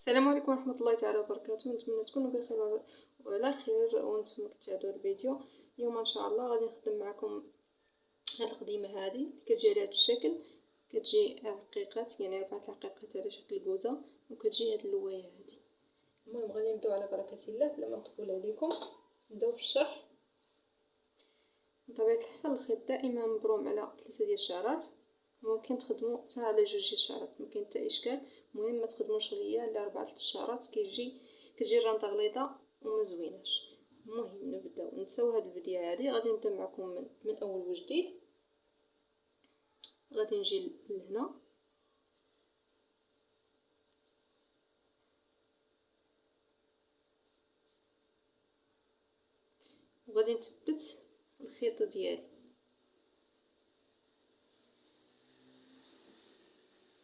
السلام عليكم ورحمه الله تعالى وبركاته. نتمنى تكونوا بخير وعلى خير وانتم كتشاهدوا الفيديو. اليوم ان شاء الله غادي نخدم معكم هاد القديمه هذه كتجي على هذا الشكل. كتجي عقيقات، يعني 4 عقيقات على شكل كوزه، وكتجي هاد اللوايه هذه. المهم غادي نبداو على بركه الله بلا ما نطول عليكم. نبداو في الشرح. بطبيعه الحال الخيط دائما مبروم على 3 ديال الشعرات، ممكن تخدموا حتى على 2 ديال الشعرات، ممكن حتى اشكال. المهم ما تخدموش غير على 4 الشعرات، كتجي الرانطه غليظه وما زويناش. المهم نبداو نساو هاد الفيديو هذه. غادي نبدا معكم من اول وجديد. غادي نجي لهنا وغادي نثبت الخيط ديالي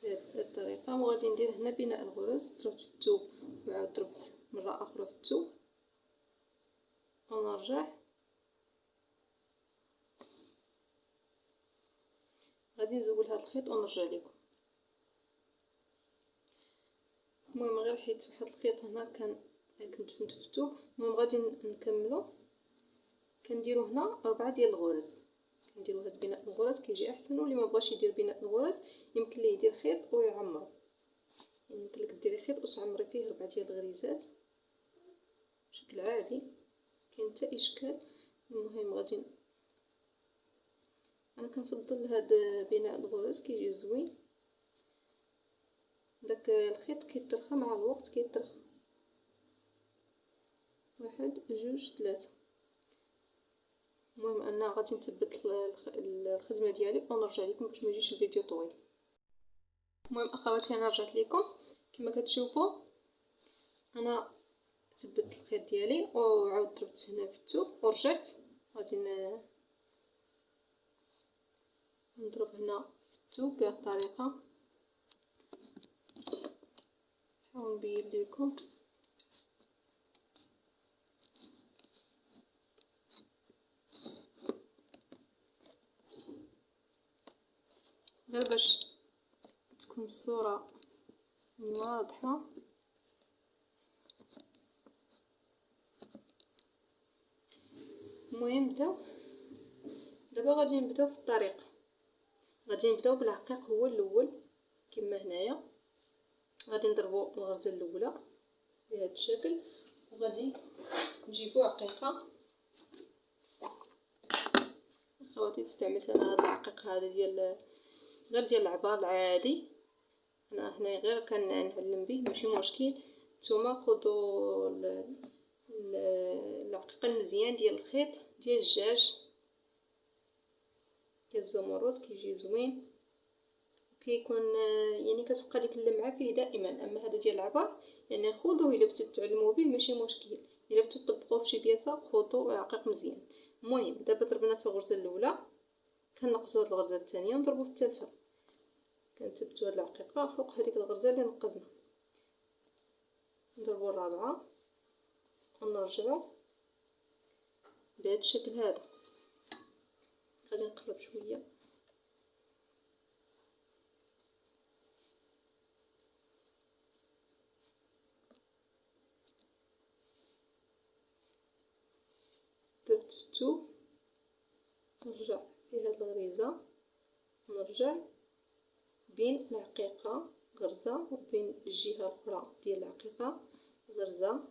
بهذه الطريقه، وغادي ندير هنا بناء الغرز. ضربت في الثوب وعاود ضربت مره اخرى في الثوب ونرجع. غادي نزول هذا الخيط ونرجع لكم. المهم غير حيت واحد الخيط هنا كنت في الثوب. المهم غادي نكملو. كنديرو هنا 4 ديال الغرز، كنديرو هاد بناء الغرز كيجي احسن. واللي ما بغاش يدير بناء الغرز يمكن ليه يدير خيط ويعمر، يعني يمكن لك ديري خيط وتعمري فيه 4 ديال الغريزات بشكل عادي، كاين حتى اشكال. المهم غادي انا كنفضل هاد بناء الغرز كيجي زوين. داك الخيط كيترخى مع الوقت، كيترخى 1 2 3. المهم انا غادي نثبت الخدمه ديالي ونرجع لكم باش ما يجيش الفيديو طويل. المهم اخواتي انا رجعت لكم. كما كتشوفوا انا ثبت الخيط ديالي وعاود ضربت هنا في الثوب ورجعت. غادي نضرب هنا في الثوب بهذه الطريقه. نحاول نبين لكم. غير باش تكون الصوره واضحه. المهم دابا غادي نبداو في الطريقه. غادي نبداو بالعقيق هو الاول كما هنايا. غادي نضربوا الغرزه الاولى بهذا الشكل وغادي نجيبوا عقيقه. اخواتي استعملت انا هذا العقيق هذا غير ديال العبار العادي. انا هنا غير كنعلم به، ماشي مشكل. نتوما خذوا العقيق المزيان ديال الخيط ديال الدجاج ديال الزمرد، كيجي زوين كيكون يعني كتبقى ديك اللمعه فيه دائما. اما هذا ديال العبار يعني خذوه الا بغيتو تعلموا به ماشي مشكل، الا بغيتو تطبقوه في شي بياسه خذوا عقيق مزيان. المهم دابا ضربنا في الغرزه الاولى، كنقصوا هاد الغرزه الثانيه ونضربوا في الثالثه. كنثبتوا هاد العقيقه فوق هذيك الغرزه اللي نقصنا، نضربوا الرابعه ونرجعوا بهذا الشكل هذا. غادي نقرب شويه. درت في الثوب، نرجع في هاد الغريزه، نرجع بين العقيقه غرزه وبين الجهه الاخرى ديال العقيقه غرزه.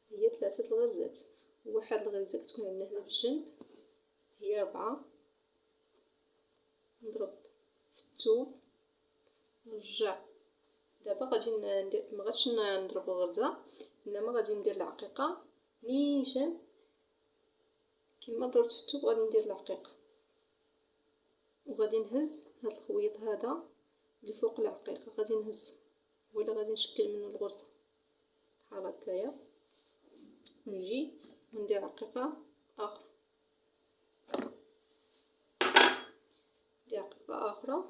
هي 3 الغرزات. واحد الغريزه كتكون عندنا هنا في الجنب هي 4. نضرب في الثوب نرجع. دابا غادي ندير ما غاديش نضرب الغرزه، انما غادي ندير العقيقه نيشان كما ضربت في الثوب. غادي ندير العقيقه وغادي نهز هذا الخويط هذا اللي فوق العقيقه، غادي نهزو ولا غادي نشكل منه الغرزه بحال هكايا. نجي وندير عقيقه اخرى، ندير عقيقه اخرى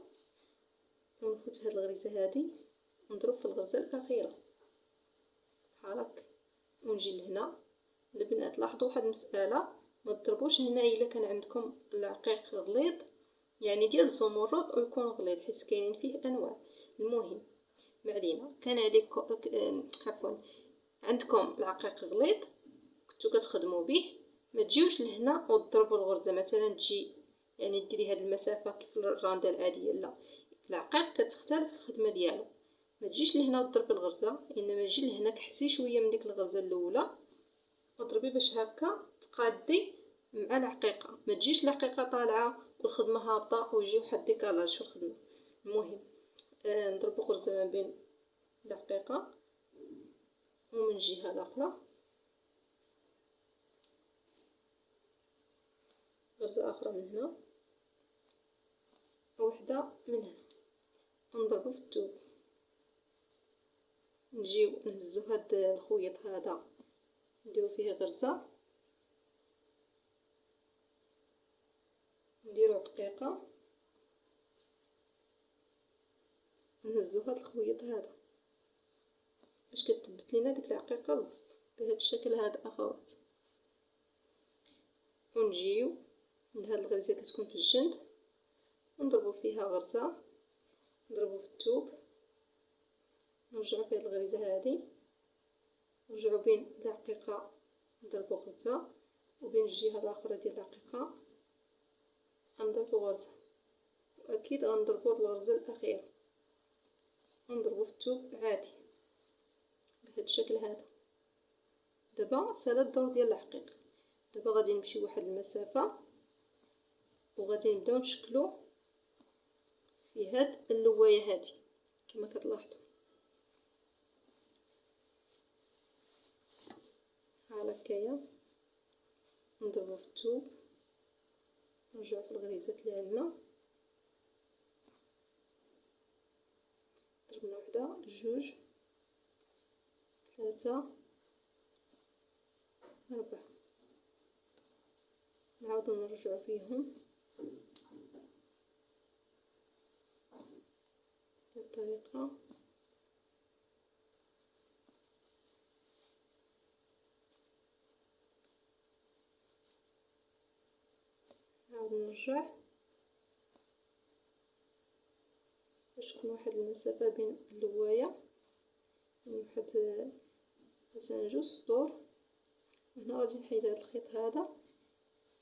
ونفوت هاد الغريزه هذه ونضرب في الغرزه الاخيره بحال هكا ونجي لهنا. البنات لاحظوا واحد المساله، ما تضربوش هنا الا كان عندكم العقيق غليظ يعني ديال الزمرد ويكون غليظ، حيت كاينين فيه انواع. المهم ما علينا. كان عليكم عفوا عندكم العقيق غليظ كنتو كتخدموا به، ما تجيوش لهنا وتضربوا الغرزه مثلا تجي يعني ديري هاد المسافه كيف الرانده العاديه، لا، العقيق كتختلف الخدمه ديالو. ما تجيش لهنا وتضربي الغرزه، انما جي لهنا كحسي شويه من ديك الغرزه الاولى وضربي باش هكا تقادي مع العقيقه. ما تجيش العقيقه طالعه والخدمه هابطه ويجي واحد الديكالاج في الخدمه. المهم نضربوا غرزه ما بين العقيقه ومن جهه الاخرى غرزه اخرى من هنا وحده من هنا، ونضربوا في الثوب. نجيو نهزو هاد الخيط هذا نديرو فيه غرزه، نديرو عقيقه، نهزو هاد الخيط هذا باش كتثبت لينا ديك العقيقه الوسط بهذا الشكل هذا اخوات. ونجيو لهاد الغرزه كتكون في الجنب ونضربو فيها غرزه، نضربو في الثوب، نرجعو في هاد الغرزه هذه، نرجعو بين العقيقه نضربو غرزه، وبين الجهه الاخرى ديال العقيقه غنضربو غرزه، واكيد غنضربو الغرزه الاخيره ونضربو في الثوب عادي بهذا الشكل هذا. دابا سالا الدور ديال العقيق. دابا غادي نمشي واحد المسافه وغادي نبداو نشكلو في هاد اللوايه هذه كما كتلاحظوا. بحال هكايا نضربو في الثوب، نرجعو في الغريزات اللي عندنا، ضربنا وحده جوج ثلاثه أربعة، نعاودو نرجعو فيهم بالطريقه. نعاود نرجع باش تكون واحد المسافه بين اللوايه، واحد مثلا جوج سطور. هنا غادي نحيد هذا الخيط هذا.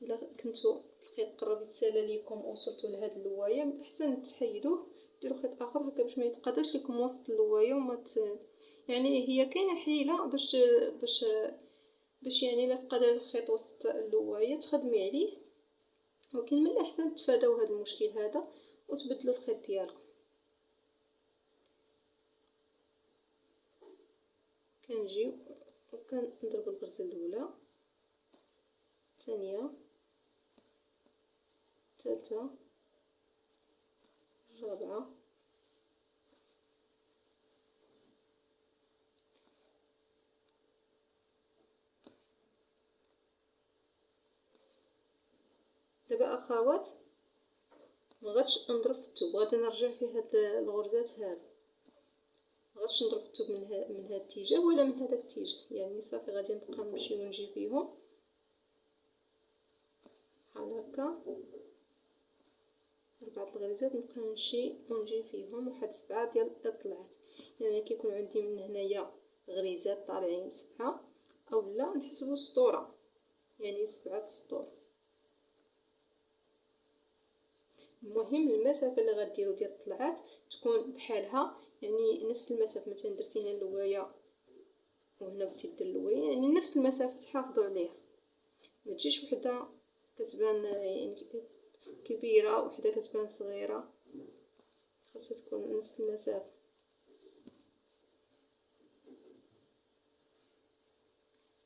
الا كنتو الخيط قرب يتسالى لكم وصلتوا لهاد اللوايه، من الاحسن تحيدوه ديروا خيط اخر هكا باش ما يتقاداش لكم وسط اللوايه يعني هي كاينه حيله باش يعني الا تقاد الخيط وسط اللوايه تخدمي عليه، ولكن من الاحسن تفاداو هذا المشكل هذا وتبدلوا الخيط ديالكم. كنجيو وكنضربوا الغرزه الاولى، الثانيه، الثالثه، الرابعه، دابا اخوات ما غاديش نضرب في الثوب، غادي نرجع في هاد الغرزات هذا، ما غاديش نضرب في الثوب من هاد الاتجاه ولا من هذاك الاتجاه، يعني صافي غادي نبقى نمشي ونجي فيهم بحال هكا 4 الغرزات، نبقى نمشي ونجي فيهم واحد 7 ديال الطلعات. يعني كيكون عندي من هنايا غريزات طالعين 7، اولا نحسبوا سطوره يعني 7 سطور. المهم المسافه اللي غديروا ديال الطلعات تكون بحالها، يعني نفس المسافه. مثلا درتي هنا اللوايه وهنا بغيتي دير اللوايه، يعني نفس المسافه تحافظوا عليها، ما تجيش وحده كتبان يعني كبيره وحده كتبان صغيره، خاصها تكون نفس المسافه.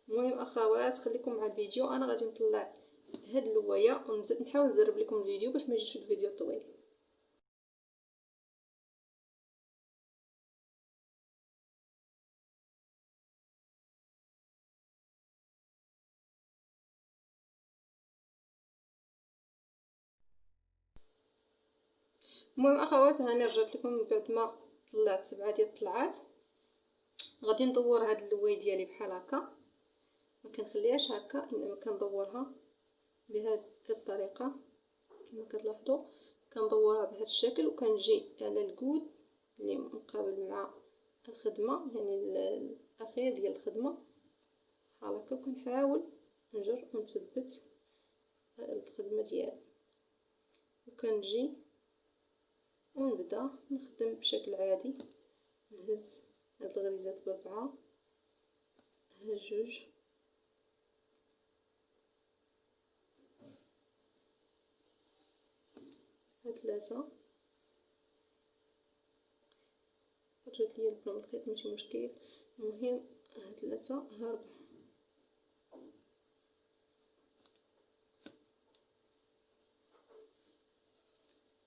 المهم اخوات خليكم مع الفيديو، انا غادي نطلع هاد اللوايه ونحاول نزرب لكم الفيديو باش ما يجيش الفيديو طويل. المهم اخوات هاني رجعت لكم من بعد ما طلعت 7 ديال الطلعات. غادي ندور هاد اللوايه ديالي بحال هكا، ما كنخليهاش هكا، انما كندورها بهذه الطريقه كما كتلاحظوا. كندورها بهذا الشكل وكنجي على الكود اللي مقابل مع الخدمة، يعني الاخير ديال الخدمة بحال هكا، وكنحاول نجر ونثبت الخدمة ديالي، وكنجي ونبدا نخدم بشكل عادي. نهز هاد الغريزات ب4، هز 2، هاد 3. رجعت ليا البلون الخيط ماشي مشكل، المهم ها 3 ها 4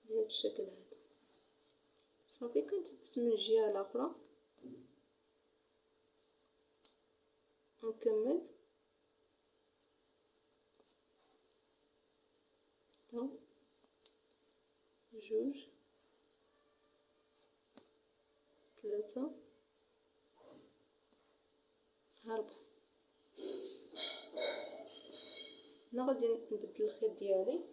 بهذا الشكل هذا. صافي كنثبت من الجهه الاخرى ونكمل. 2 3 4. هنا غادي نبدل الخيط ديالي،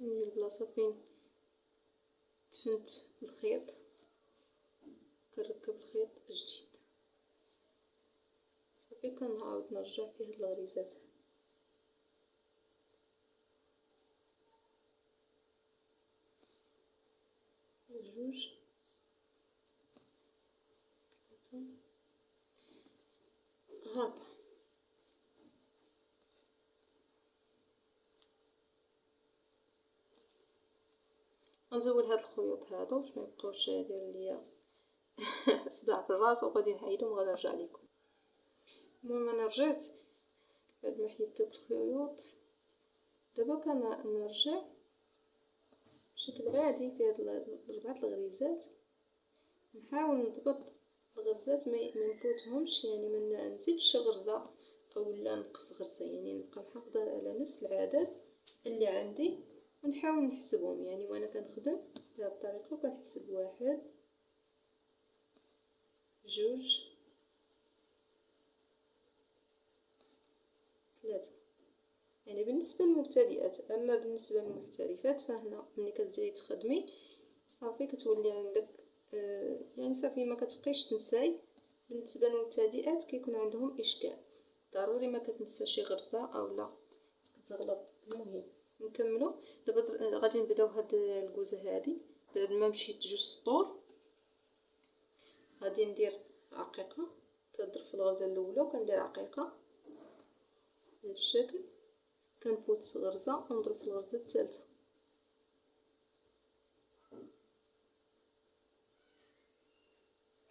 نجي البلاصه فين دفنت الخيط كنركب الخيط جديد. صافي كنعاود نرجع في هاد الغريزات، جوج 3 4. غنزول هاد الخيوط هادو باش ميبقاوش دايرين ليا صداع في الراس، وغادي نحيدهم وغادي نرجع لكم. المهم انا رجعت بعد ما حيدت دوك الخيوط. دابا كنرجع بشكل عادي في هاد 4 الغريزات، نحاول نضبط الغرزات ما نفوتهمش، يعني ما نزيدش غرزه اولا نقص غرزه، يعني نبقى محافظه على نفس العدد اللي عندي، ونحاول نحسبهم. يعني وانا كنخدم بهذه الطريقه كنحسب 1 2 3. يعني بالنسبه للمبتدئات. اما بالنسبه للمحترفات فهنا ملي كتبداي تخدمي صافي كتولي عندك يعني صافي ما كتبقيش تنساي. بالنسبه للمبتدئات كيكون عندهم اشكال، ضروري ما كتنسى شي غرزه اولا كتغلط. المهم نكملوا دابا. غادي نبداو هاد الكوزه هادي. بعد ما مشيت 2 سطور غادي ندير عقيقه، تضرب في الغرزه الاولى وكندير عقيقه بهذا الشكل، كنفوت غرزه ونضرب في الغرزه الثالثه،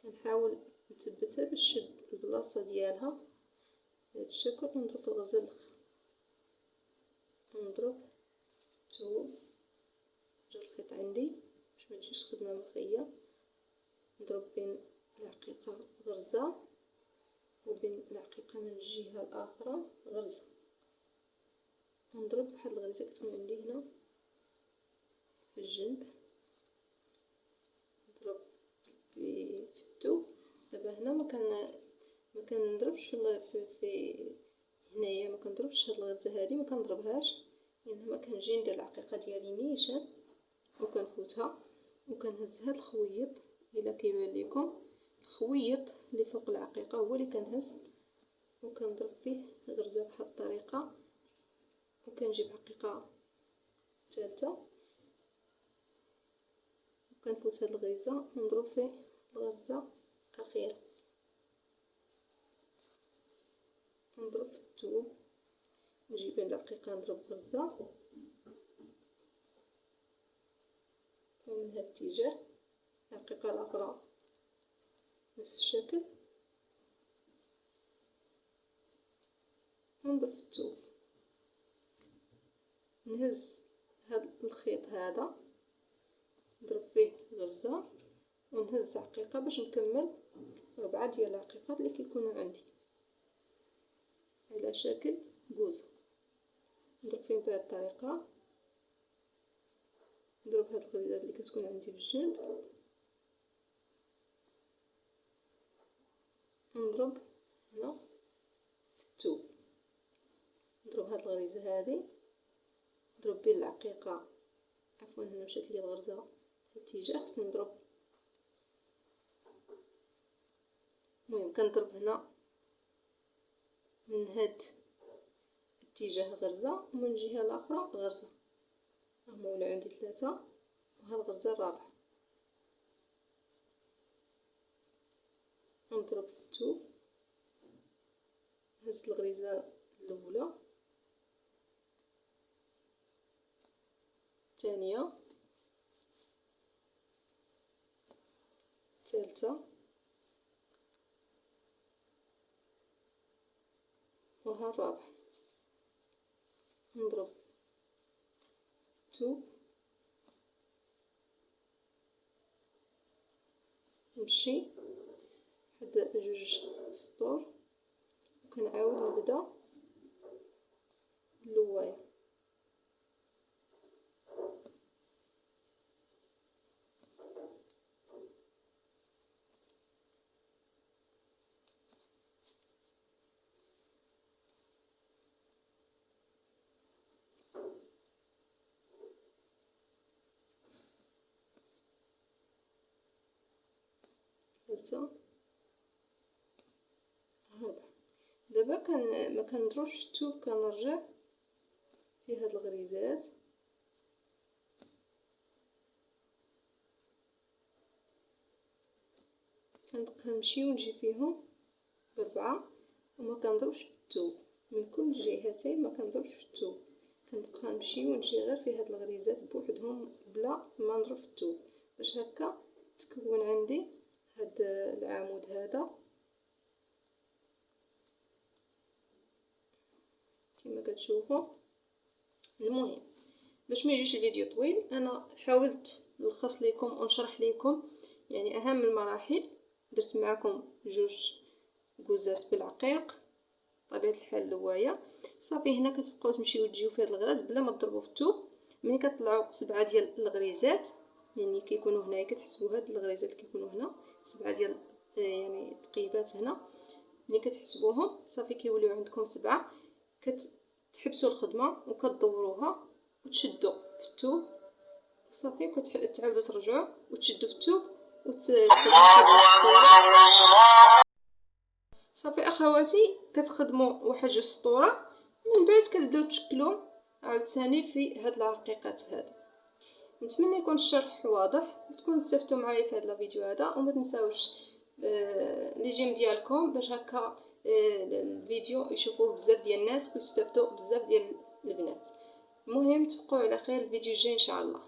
كنحاول نثبتها باش نشد البلاصه ديالها بهذا الشكل، ونضرب في الغرزه الاخرى، نضرب جا الخيط عندي باش ما تجيش خدمه مخيه. نضرب بين العقيقه غرزه وبين العقيقه من الجهه الاخرى غرزه، نضرب واحد الغرزه كتكون عندي هنا في الجنب، نضرب في الثوب. دابا هنا ما كنضربش في هنايا، ما كنضربش هاد الغرزه هذه، ما كنضربهاش، انما كنجي ندير العقيقه ديالي نيشان وكنفوتها وكنهز هاد الخويط. الا كيبان لكم الخويط اللي فوق العقيقه هو اللي كنهز وكنضرب فيه غرزه بهاد الطريقه، وكنجيب عقيقه ثالثه وكنفوت هاد الغرزه ونضرب فيه الغرزه الاخيره، نضرب في الثوب، نجي بين العقيقه نضرب غرزه، ومن هاد الاتجاه العقيقه الاخرى نفس الشكل، ونضرب في الثوب، نهز هاد الخيط هذا نضرب فيه غرزه ونهز عقيقه باش نكمل 4 ديال العقيقات اللي كيكونوا عندي على شكل بوزه. نضرب فيهم بهذه الطريقه، نضرب هاد الغرزات اللي كتكون عندي في الجنب نضرب هنا في الثوب، نضرب هاد الغريزة هادي، نضرب بين العقيقة، عفوا هنا مشات ليا الغرزة في الاتجاه، خصني نضرب، المهم كنضرب هنا من هاد الاتجاه غرزة، ومن الجهة الاخرى غرزة، هما ولا عندي 3 وها الغرزة الرابعة. نضرب في الثوب، هزت الغريزة الاولى، الثانية، الثالثة، وها الرابعة. نضرب في الثوب، نمشي لحد 2 سطور، وكنعاود نبدا اللواية. ثالثة، رابعة. دابا ما كنضربش الثوب، كنرجع في هاد الغريزات، كنبقى نمشي ونجي فيهم ب4، وما كنضربش الثوب من كل جهتين، ما كنضربش في الثوب، كنبقى نمشي ونجي غير في هاد الغريزات بوحدهم بلا ما نضرب في الثوب، باش هكا تكون عندي هاد العمود هذا كما كتشوفوا. المهم باش ما يجيش الفيديو طويل، انا حاولت نلخص لكم ونشرح لكم يعني اهم المراحل. درت معكم 2 كوزات بالعقيق، طبيعه الحال اللوايه. صافي هنا كتبقاو تمشيو تجيو في هذا الغراز بلا ما تضربوا في الثوب. ملي كطلعوا 7 ديال الغريزات، يعني كيكونوا هنايا، كتحسبوا هاد الغريزات كيكونوا هنا 7 ديال يعني تقيبات هنا، ملي كتحسبوهم صافي كيوليو عندكم 7. كتحبسوا الخدمه وكتدوروها وتشدوا في الثوب، صافي كتعاودوا ترجعوا وتشدوا في الثوب صافي اخواتي كتخدموا واحد 2 سطوره، من بعد كتبداو تشكلوا عاوتاني في هاد العقيقات هادو. نتمنى يكون الشرح واضح وتكونوا استفدتوا معايا في هذا الفيديو هذا، وما تنساوش لي جيم ديالكم باش هكا الفيديو يشوفوه بزاف ديال الناس ويستافدوا بزاف ديال البنات. المهم تبقوا على خير، الفيديو الجاي ان شاء الله.